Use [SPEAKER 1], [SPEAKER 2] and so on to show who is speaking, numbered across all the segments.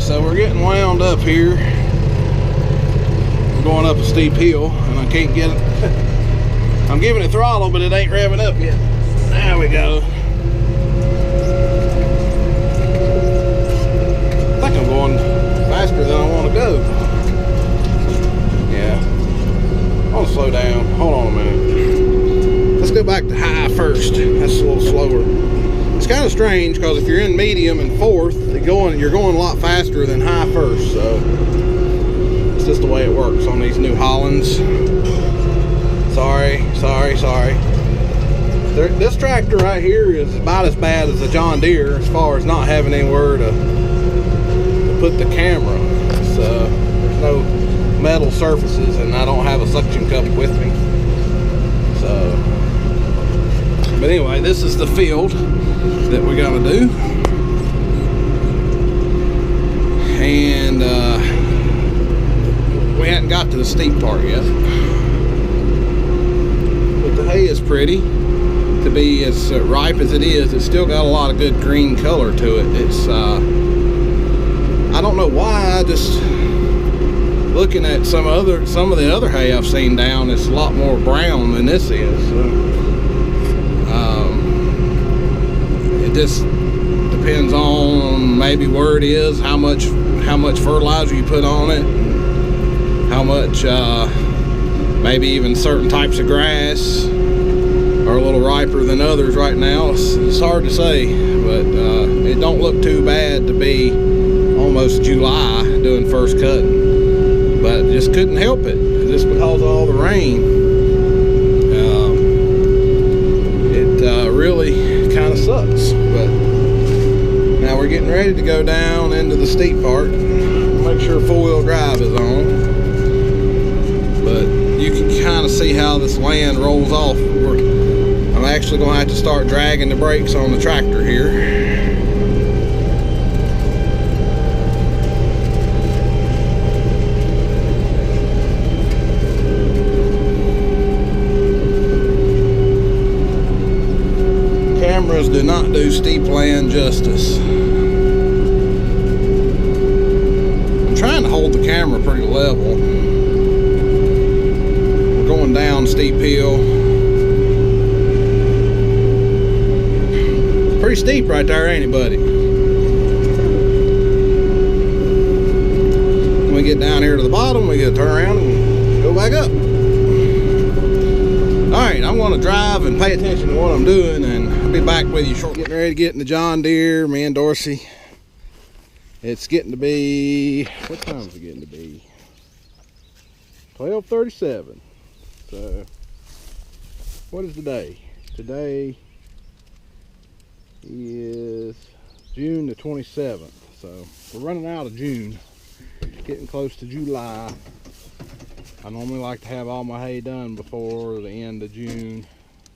[SPEAKER 1] So we're getting wound up here. I'm going up a steep hill and I can't get it. I'm giving it throttle, but it ain't revving up yet. There we go. I think I'm going faster than I want to go. Yeah. I want to slow down. Hold on a minute. Let's go back to high first. That's a little slower. It's kind of strange because if you're in medium and fourth, you're going a lot faster than high first. So it's just the way it works on these New Hollands. Sorry. This tractor right here is about as bad as a John Deere as far as not having anywhere to put the camera. So there's no metal surfaces and I don't have a suction cup with me. So, but anyway, this is the field that we're gonna do, and we hadn't got to the steep part yet, but the hay is pretty. To be as ripe as it is, it's still got a lot of good green color to it. It's I don't know why, just looking at some of the other hay I've seen down, it's a lot more brown than this is. It just depends on maybe where it is, how much fertilizer you put on it, how much maybe even certain types of grass are a little riper than others right now. It's hard to say, but it don't look too bad to be almost July doing first cutting, but just couldn't help it just because of all the rain. It really kind of sucks, but now we're getting ready to go down into the steep part. Make sure four-wheel drive is on, but you can kind of see how this land rolls off. I'm actually going to have to start dragging the brakes on the tractor here. Cameras do not do steep land justice. I'm trying to hold the camera pretty level. We're going down steep hill. Pretty steep right there, ain't it, buddy? When we get down here to the bottom, we gotta turn around and go back up. Alright, I'm gonna drive and pay attention to what I'm doing, and I'll be back with you shortly. Getting ready to get in the John Deere, me and Dorsey. It's getting to be, what time is it getting to be? 12:37. So, what is the day? Today is June the 27th. So, we're running out of June, getting close to July. I normally like to have all my hay done before the end of June,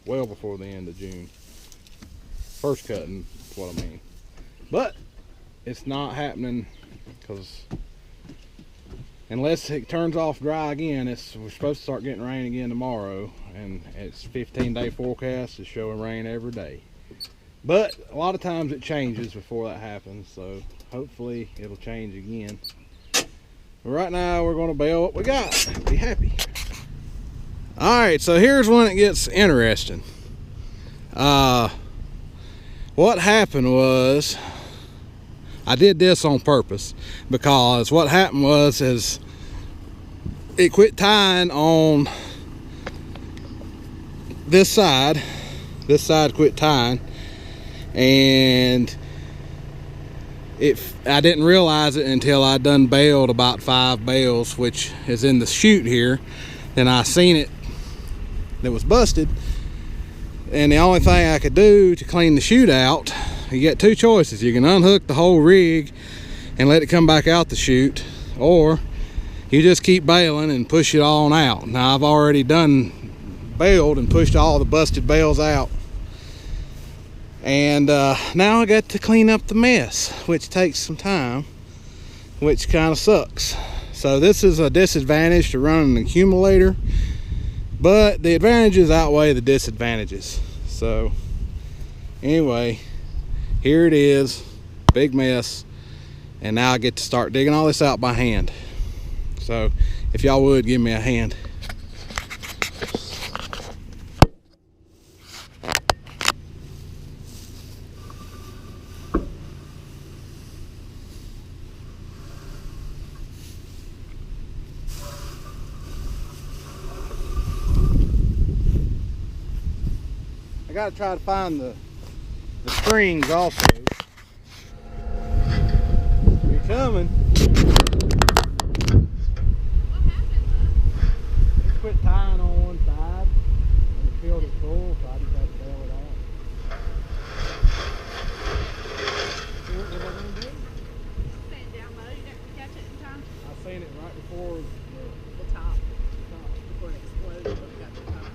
[SPEAKER 1] well before the end of June. First cutting is what I mean. But it's not happening because unless it turns off dry again, we're supposed to start getting rain again tomorrow, and it's 15-day forecast is showing rain every day. But a lot of times it changes before that happens, so hopefully it'll change again. Right now we're going to bale what we got. Be happy. Alright, so here's when it gets interesting. What happened was, I did this on purpose, because what happened was is it quit tying on this side quit tying, and I didn't realize it until I done baled about 5 bales, which is in the chute here. Then I seen it that was busted, and the only thing I could do to clean the chute out, you get two choices. You can unhook the whole rig and let it come back out the chute, or you just keep baling and push it all out. Now I've already done baled and pushed all the busted bales out, and now I got to clean up the mess, which takes some time, which kind of sucks. So this is a disadvantage to running an accumulator, but the advantages outweigh the disadvantages. So anyway, here it is, big mess, And now I get to start digging all this out by hand. So if y'all would give me a hand. I gotta try to find the strings also. You're coming.
[SPEAKER 2] What happened, huh?
[SPEAKER 1] Just quit tying on one side and it filled it full, so I just had to bail it out. See what we're gonna do?
[SPEAKER 2] Set it down low. You didn't catch it in time.
[SPEAKER 1] I seen it right before
[SPEAKER 2] The top. Before it explodes. Look at the top.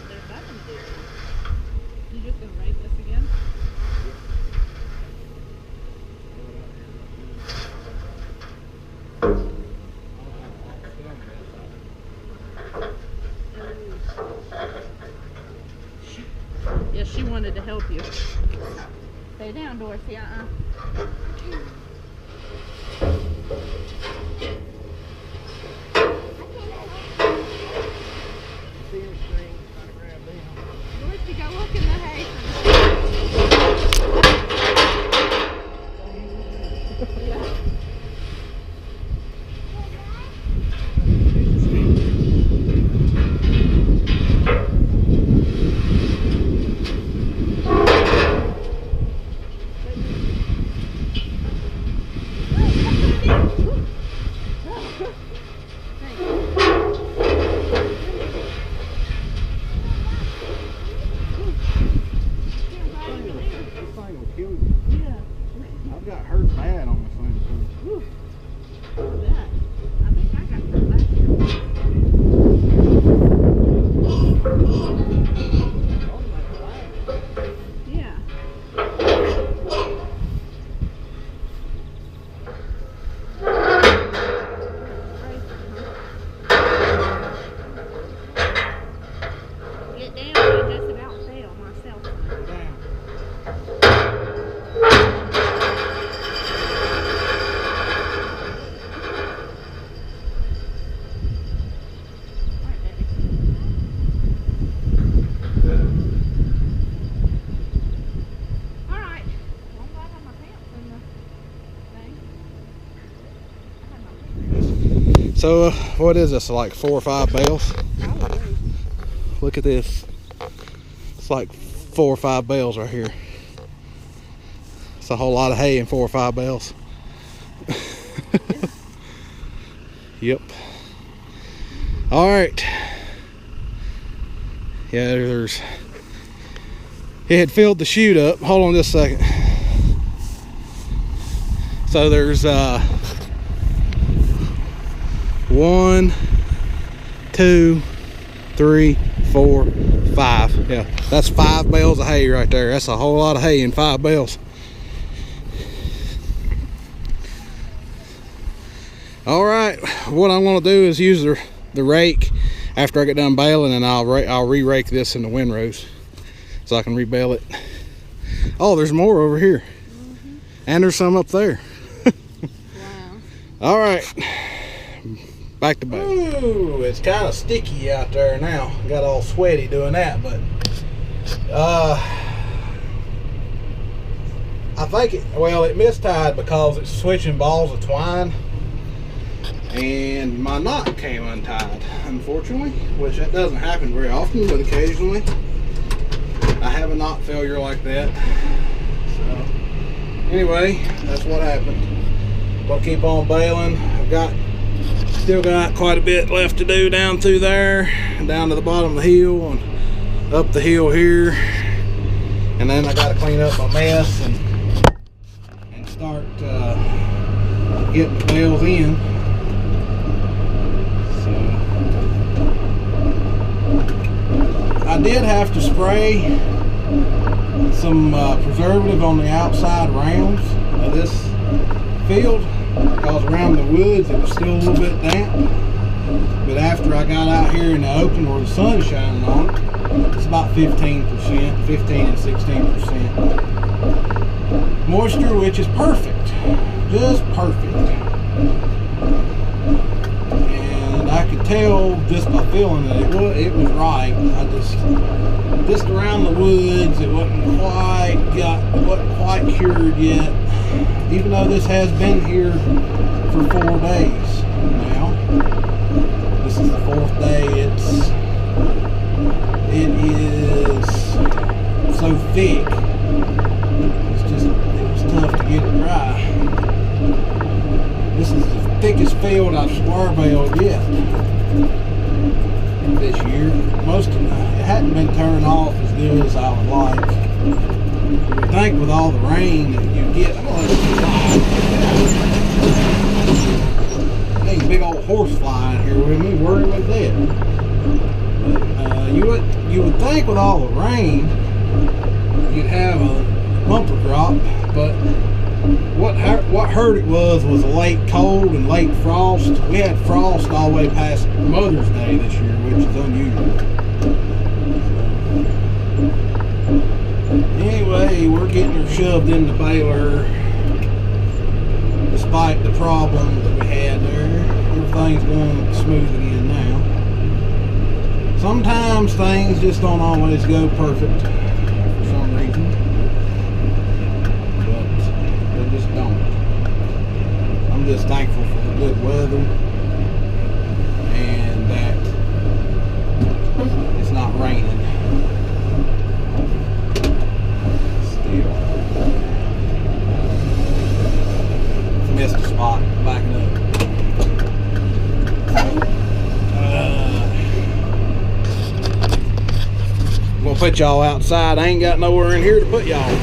[SPEAKER 2] There's nothing to do. You just gonna rake this again? Yes, she wanted to help you. Stay down, Dorothy. Dorothy, go look in the hay. Yeah.
[SPEAKER 1] I've got hurt bad on this thing too.
[SPEAKER 2] I think I got hurt last year. Yeah. Get down, I just about fell myself.
[SPEAKER 1] Down. So what is this, like 4 or 5 bales?
[SPEAKER 2] Probably.
[SPEAKER 1] Look at this. It's like 4 or 5 bales right here. It's a whole lot of hay in 4 or 5 bales. Yep. All right. Yeah, there's. It had filled the chute up. Hold on just a second. So there's 1, 2, 3, 4, 5. Yeah, that's 5 bales of hay right there. That's a whole lot of hay in 5 bales. All right, what I'm going to do is use the rake after I get done baling, and I'll re-rake this in the windrows so I can rebale it. Oh, there's more over here. And there's some up there.
[SPEAKER 2] Wow.
[SPEAKER 1] All right. Back to bale. Ooh, it's kind of sticky out there now. Got all sweaty doing that, but I think it mistied because it's switching balls of twine, and my knot came untied, unfortunately, which that doesn't happen very often, but occasionally I have a knot failure like that. So anyway, that's what happened. Gonna keep on baling. Still got quite a bit left to do down through there, down to the bottom of the hill and up the hill here, and then I got to clean up my mess and start getting the bales in. So I did have to spray some preservative on the outside rounds of this field, because around the woods it was still a little bit damp. But after I got out here in the open where the sun is shining on it, it's about 15%, 15 and 16%. moisture, which is perfect, just perfect. And I could tell just by feeling it, it was right. I just around the woods, it wasn't quite cured yet, even though this has been here for 4 days now. This is the 4th day. It is so thick. It was tough to get it dry. This is the thickest field I've square baled yet this year. It hadn't been turned off as good as I would like. You would think with all the rain that you get, I'm gonna let it fly. Big old horse fly in here with me, worried with that. But you would think with all the rain you'd have a bumper crop, but what hurt it was a late cold and late frost. We had frost all the way past Mother's Day this year, which is unusual. Anyway, we're getting her shoved into Baler. Despite the problems that we had there, everything's going smooth again now. Sometimes things just don't always go perfect for some reason, but they just don't. I'm just thankful for the good weather and that it's not raining. Still. Missed a spot, backing up. I'm gonna put y'all outside. I ain't got nowhere in here to put y'all.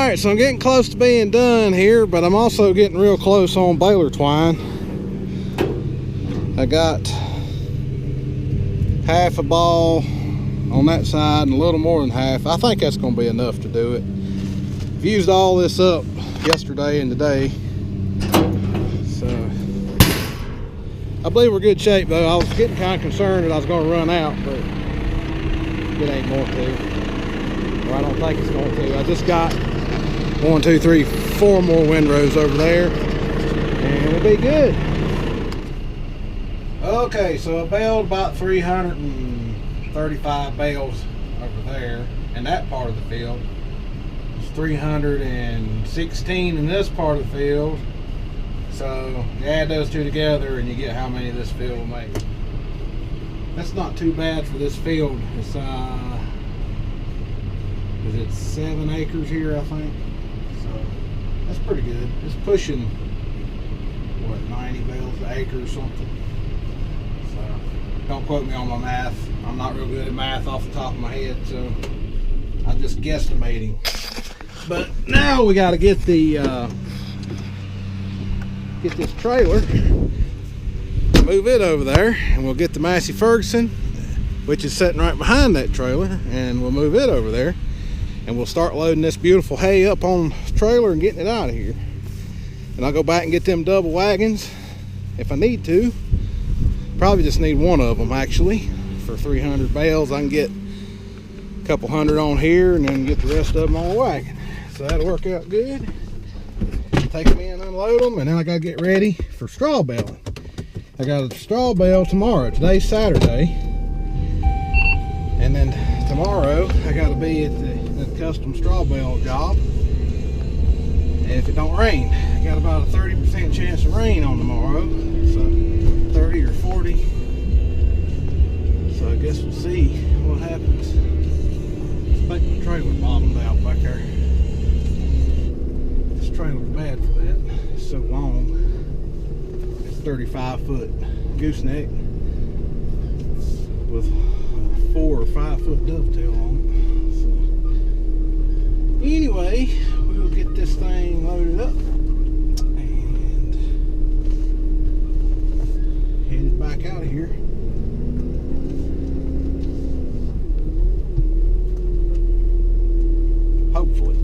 [SPEAKER 1] Alright, so I'm getting close to being done here, but I'm also getting real close on baler twine. I got half a ball on that side and a little more than half. I think that's going to be enough to do it. I've used all this up yesterday and today, so I believe we're good shape though. I was getting kind of concerned that I was going to run out, but it ain't going to, or I don't think it's going to. I just got 1, 2, 3, 4 more windrows over there and we'll be good. Okay, so I baled about 335 bales over there in that part of the field. It's 316 in this part of the field. So you add those two together and you get how many this field will make. That's not too bad for this field. It's is it 7 acres here, I think? So that's pretty good. It's pushing what, 90 bales an acre or something. So don't quote me on my math. I'm not real good at math off the top of my head, so I'm just guesstimating. But now we got to get the get this trailer, move it over there, and we'll get the Massey Ferguson, which is sitting right behind that trailer, and we'll move it over there, and we'll start loading this beautiful hay up on the trailer and getting it out of here. And I'll go back and get them double wagons if I need to. Probably just need one of them actually. For 300 bales I can get a couple hundred on here and then get the rest of them on a wagon. So that'll work out good. Take them in, unload them, and then I gotta get ready for straw baling. I got a straw bale tomorrow. Today's Saturday, and then tomorrow I gotta be at the custom straw bale job. And if it don't rain, I got about a 30% chance of rain on tomorrow, so 30 or 40. So I guess we'll see what happens. I think the trailer bottomed out back there. This trailer's bad for that. It's so long. It's 35-foot gooseneck with a 4 or 5 foot dovetail on it. So anyway, we'll get this thing loaded up and headed back out of here. Hopefully.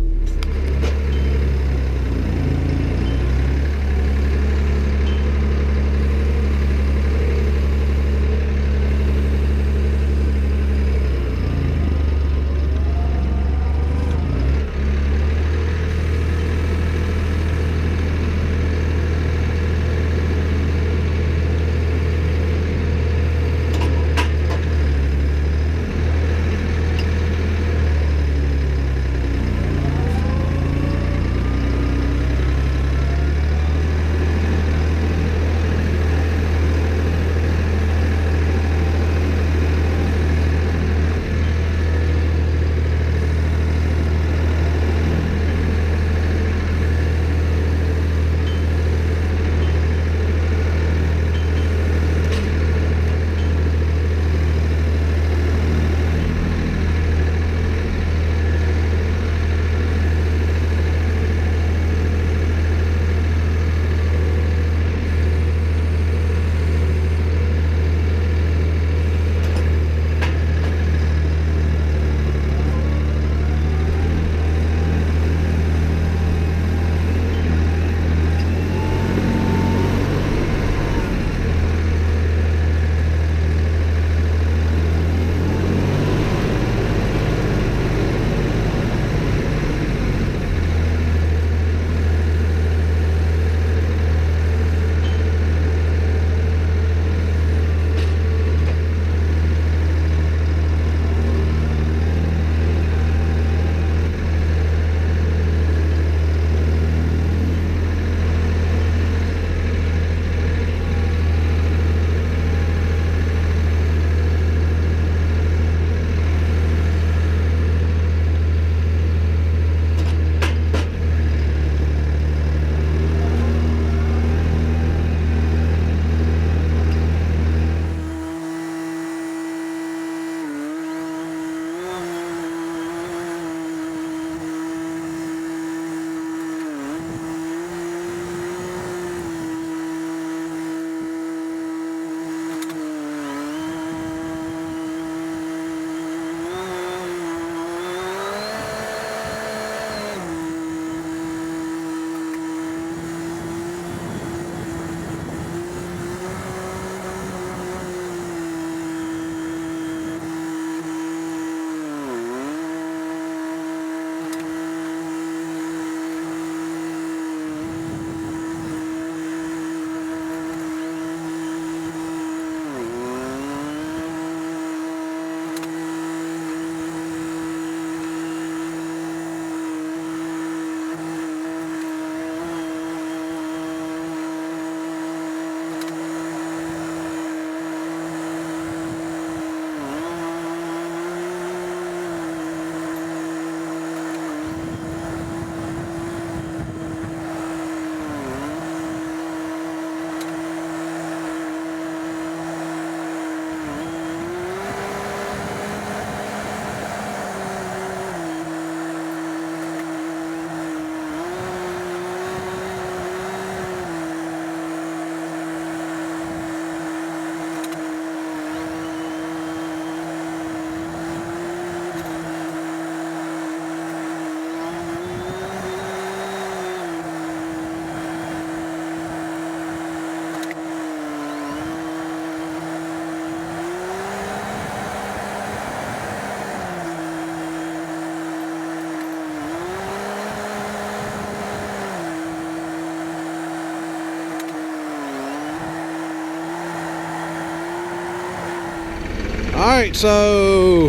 [SPEAKER 1] right, so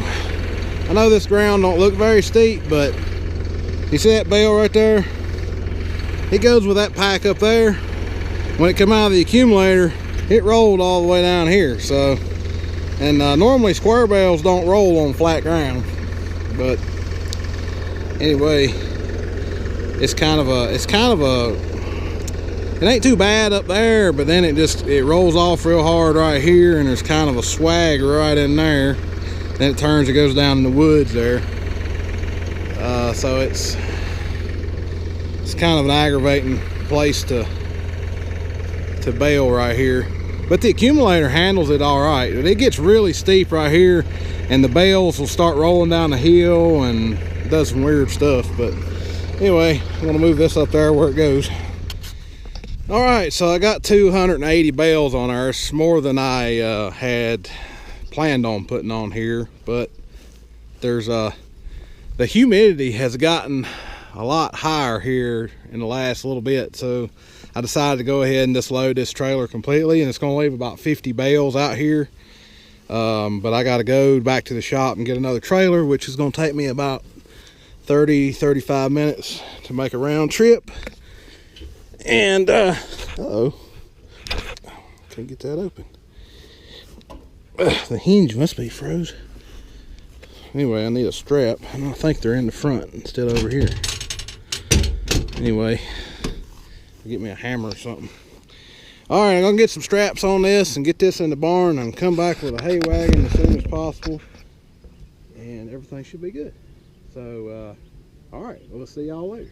[SPEAKER 1] I know this ground don't look very steep, but you see that bale right there? It goes with that pack up there. When it come out of the accumulator, it rolled all the way down here. So, and normally square bales don't roll on flat ground, but anyway, it ain't too bad up there, but then it rolls off real hard right here, and there's kind of a swag right in there. Then it turns, it goes down in the woods there. So it's kind of an aggravating place to bale right here. But the accumulator handles it all right. It gets really steep right here, and the bales will start rolling down the hill and does some weird stuff. But anyway, I'm gonna move this up there where it goes. All right, so I got 280 bales on there. It's more than I had planned on putting on here, but there's the humidity has gotten a lot higher here in the last little bit, so I decided to go ahead and just load this trailer completely, and it's going to leave about 50 bales out here. But I got to go back to the shop and get another trailer, which is going to take me about 30-35 minutes to make a round trip. And uh-oh, can't get that open. The hinge must be froze. Anyway, I need a strap. I don't think they're in the front instead of over here. Anyway, I'll get me a hammer or something. All right, I'm gonna get some straps on this and get this in the barn and come back with a hay wagon as soon as possible, and everything should be good. So all right, we'll see y'all later.